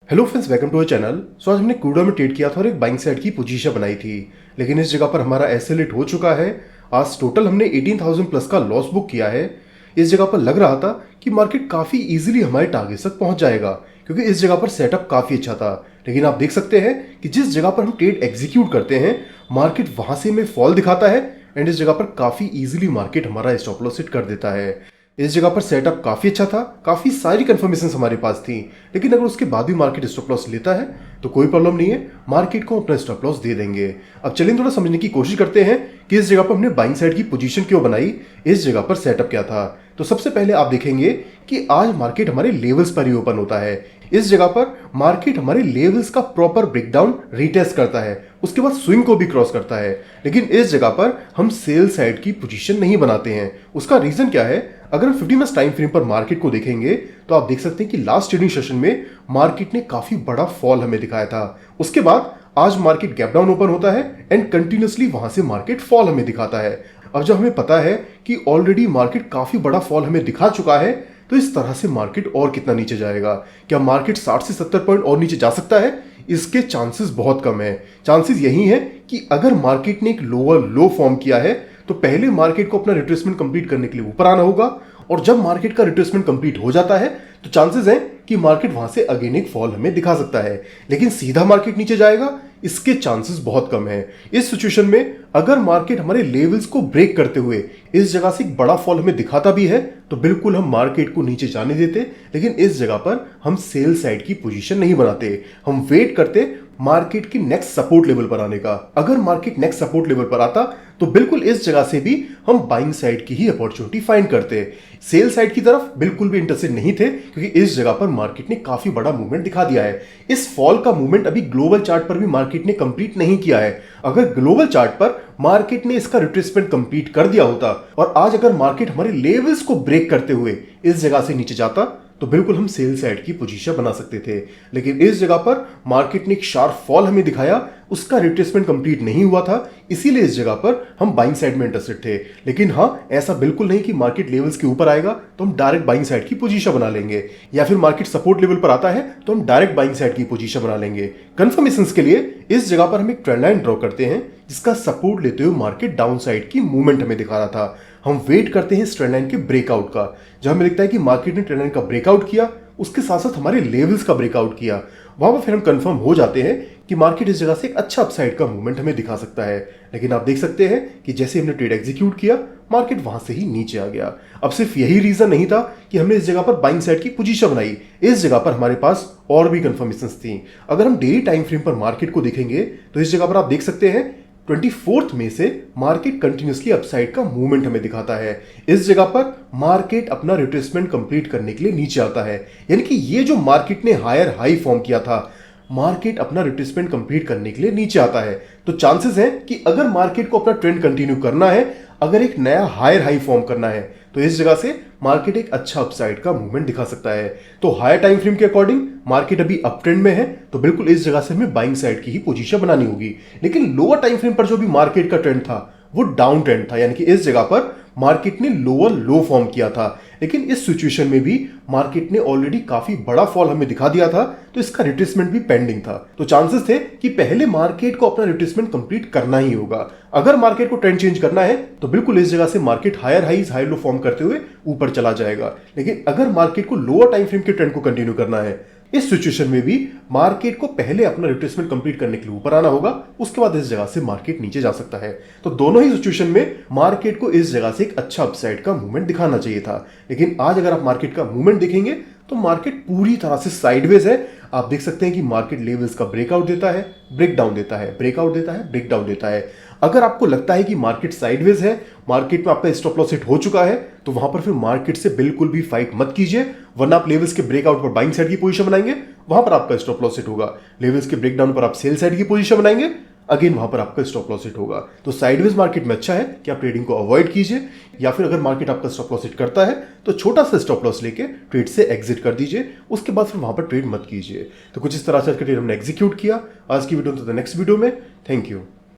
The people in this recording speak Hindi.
Hello friends, welcome to our channel. So आज हमने क्रूडो में ट्रेड किया था और एक बाइंग साइड की पोजीशन बनाई थी, लेकिन इस जगह पर हमारा एसएल हो चुका है। आज टोटल हमने 18,000 प्लस का लॉस बुक किया है। इस जगह पर लग रहा था कि मार्केट काफ़ी इजीली हमारे टारगेट तक पहुंच जाएगा, क्योंकि इस जगह पर सेटअप काफ़ी अच्छा था। लेकिन आप देख सकते हैं कि जिस जगह पर हम ट्रेड एग्जीक्यूट करते हैं, मार्केट वहां से हमें फॉल दिखाता है एंड इस जगह पर काफ़ी इजीली मार्केट हमारा स्टॉप लॉस हिट कर देता है। इस जगह पर सेटअप काफ़ी अच्छा था, काफ़ी सारी कंफर्मेशन हमारे पास थी, लेकिन अगर उसके बाद भी मार्केट स्टॉप लॉस लेता है तो कोई प्रॉब्लम नहीं है, मार्केट को अपना स्टॉप लॉस दे देंगे। अब चलिए थोड़ा समझने की कोशिश करते हैं कि इस जगह पर हमने बाइंग साइड की पोजीशन क्यों बनाई, इस जगह पर सेटअप क्या था। तो सबसे पहले आप देखेंगे कि आज मार्केट हमारे लेवल्स पर ही ओपन होता है। इस जगह पर मार्केट हमारे लेवल्स का प्रॉपर ब्रेकडाउन रिटेस्ट करता है, उसके बाद स्विंग को भी क्रॉस करता है, लेकिन इस जगह पर हम सेल साइड की पोजीशन नहीं बनाते हैं। उसका रीजन क्या है? अगर हम 50 मिनट्स टाइम फ्रेम पर मार्केट को देखेंगे तो आप देख सकते हैं कि लास्ट ट्रेडिंग सेशन में मार्केट ने काफी बड़ा फॉल हमें दिखाया था। उसके बाद आज मार्केट गैप डाउन ओपन होता है एंड कंटिन्यूसली वहां से मार्केट फॉल हमें दिखाता है। अब जब हमें पता है कि ऑलरेडी मार्केट काफी बड़ा फॉल हमें दिखा चुका है, तो इस तरह से मार्केट और कितना नीचे जाएगा? क्या मार्केट 60 से 70 पॉइंट और नीचे जा सकता है? इसके चांसेस बहुत कम है। चांसेस यही है कि अगर मार्केट ने एक लोअर लो फॉर्म किया है तो पहले मार्केट को अपना रिट्रेसमेंट कंप्लीट करने के लिए ऊपर आना होगा, और जब मार्केट का रिट्रेसमेंट कंप्लीट हो जाता है तो चांसेस हैं कि मार्केट वहां से अगेन एक फॉल हमें दिखा सकता है, लेकिन सीधा मार्केट नीचे जाएगा इसके चांसेस बहुत कम है। इस सिचुएशन में अगर मार्केट हमारे लेवल्स को ब्रेक करते हुए इस जगह से एक बड़ा फॉल हमें दिखाता भी है तो बिल्कुल हम मार्केट को नीचे जाने देते, लेकिन इस जगह पर हम सेल साइड की पोजीशन नहीं बनाते। हम वेट करते मार्केट की नेक्स्ट सपोर्ट लेवल पर आने का। अगर मार्केट नेक्स्ट सपोर्ट लेवल पर आता तो बिल्कुल इस जगह से भी हम बाइंग साइड की ही अपॉर्चुनिटी फाइंड करते। सेल साइड की तरफ बिल्कुल भी इंटरेस्टेड नहीं थे, क्योंकि इस जगह पर मार्केट ने काफी बड़ा मूवमेंट दिखा दिया है। इस फॉल का मूवमेंट अभी ग्लोबल चार्ट पर भी मार्केट ने कंप्लीट नहीं किया है। अगर ग्लोबल चार्ट पर मार्केट ने इसका रिट्रेसमेंट कंप्लीट कर दिया होता और आज अगर मार्केट हमारे लेवल्स को ब्रेक करते हुए इस जगह से नीचे जाता तो बिल्कुल हम सेल साइड की पोजीशन बना सकते थे, लेकिन इस जगह पर मार्केट ने एक शार्प फॉल हमें दिखाया, उसका रिट्रेसमेंट कंप्लीट नहीं हुआ था, इसीलिए इस जगह पर हम बाइंग साइड में इंटरेस्टेड थे। लेकिन हाँ, ऐसा बिल्कुल नहीं कि मार्केट लेवल्स के ऊपर आएगा तो हम डायरेक्ट बाइंग साइड की पोजीशन बना लेंगे, या फिर मार्केट सपोर्ट लेवल पर आता है तो हम डायरेक्ट बाइंग साइड की पोजीशन बना लेंगे। कंफर्मेशन के लिए इस जगह पर हम एक ट्रेंड लाइन ड्रॉ करते हैं जिसका सपोर्ट लेते हुए मार्केट डाउन साइड की मूवमेंट हमें दिखा रहा था। हम वेट करते हैं इस ट्रेंड लाइन के ब्रेकआउट का। जब हमें लगता है कि मार्केट ने ट्रेंड लाइन का ब्रेकआउट किया, उसके साथ साथ हमारे लेवल्स का ब्रेकआउट किया, वहां पर फिर हम कंफर्म हो जाते हैं कि मार्केट इस जगह से एक अच्छा अपसाइड का मूवमेंट हमें दिखा सकता है। लेकिन आप देख सकते हैं कि जैसे हमने ट्रेड एग्जीक्यूट किया, मार्केट वहां से ही नीचे आ गया। अब सिर्फ यही रीजन नहीं था कि हमने इस जगह पर बाइंग साइड की पोजीशन बनाई, इस जगह पर हमारे पास और भी कंफर्मेशंस थी। अगर हम डेली टाइम फ्रेम पर मार्केट को देखेंगे तो इस जगह पर आप देख सकते हैं 24th में से मार्केट कंटिन्यूसली अपसाइड का मूवमेंट हमें दिखाता है। इस जगह पर मार्केट अपना रिट्रेसमेंट कंप्लीट करने के लिए नीचे आता है, यानी कि ये जो मार्केट ने हायर हाई फॉर्म किया था, मार्केट अपना रिट्रेसमेंट कंप्लीट करने के लिए नीचे आता है। तो चांसेस हैं कि अगर मार्केट को अपना ट्रेंड कंटिन्यू करना है, अगर एक नया हायर हाई फॉर्म करना है, तो इस जगह से मार्केट एक अच्छा अपसाइड का मूवमेंट दिखा सकता है। तो हायर टाइम फ्रेम के अकॉर्डिंग मार्केट अभी अप ट्रेंड में है, तो बिल्कुल इस जगह से हमें बाइंग साइड की ही पोजीशन बनानी होगी। लेकिन लोअर टाइम फ्रेम पर जो भी मार्केट का ट्रेंड था वो डाउन ट्रेंड था, यानी कि इस जगह पर मार्केट ने लोअर लो फॉर्म किया था। लेकिन इस सिचुएशन में भी मार्केट ने ऑलरेडी काफी बड़ा फॉल हमें दिखा दिया था, तो इसका रिट्रेसमेंट भी पेंडिंग था। तो चांसेस थे कि पहले मार्केट को अपना रिट्रेसमेंट कंप्लीट करना ही होगा। अगर मार्केट को ट्रेंड चेंज करना है तो बिल्कुल इस जगह से market higher highs high low form करते हुए ऊपर चला जाएगा। लेकिन अगर मार्केट को लोअर टाइम फ्रेम के ट्रेंड को कंटिन्यू करना है, इस सिचुएशन में भी मार्केट को पहले अपना रिट्रेसमेंट कंप्लीट करने के लिए ऊपर आना होगा, उसके बाद इस जगह से मार्केट नीचे जा सकता है। तो दोनों ही सिचुएशन में मार्केट को इस जगह से एक अच्छा अपसाइड का मूवमेंट दिखाना चाहिए था। लेकिन आज अगर आप मार्केट का मूवमेंट देखेंगे तो मार्केट पूरी तरह से साइडवेज है। आप देख सकते हैं कि मार्केट लेवल्स का ब्रेकआउट देता है, ब्रेकडाउन देता है, ब्रेकआउट देता है, ब्रेकडाउन देता है। अगर आपको लगता है कि मार्केट साइडवेज है, मार्केट में आपका स्टॉप लॉस हिट हो चुका है, तो वहां पर फिर मार्केट से बिल्कुल भी फाइट मत कीजिए, वरना आप लेवल्स के ब्रेकआउट पर बाइंग साइड की पोजीशन बनाएंगे, वहां पर आपका स्टॉप लॉस हिट होगा। लेवल्स के ब्रेकडाउन पर आप सेल साइड की पोजीशन बनाएंगे, अगेन वहां पर आपका स्टॉप लॉस हिट होगा। तो साइडवेज मार्केट में अच्छा है कि आप ट्रेडिंग को अवॉइड कीजिए, या फिर अगर मार्केट आपका स्टॉप लॉस हिट करता है तो छोटा सा स्टॉप लॉस लेके ट्रेड से एग्जिट कर दीजिए, उसके बाद फिर वहां पर ट्रेड मत कीजिए। तो कुछ इस तरह से ट्रेड हमने एग्जीक्यूट किया। आज की वीडियो तो नेक्स्ट वीडियो में। Thank you.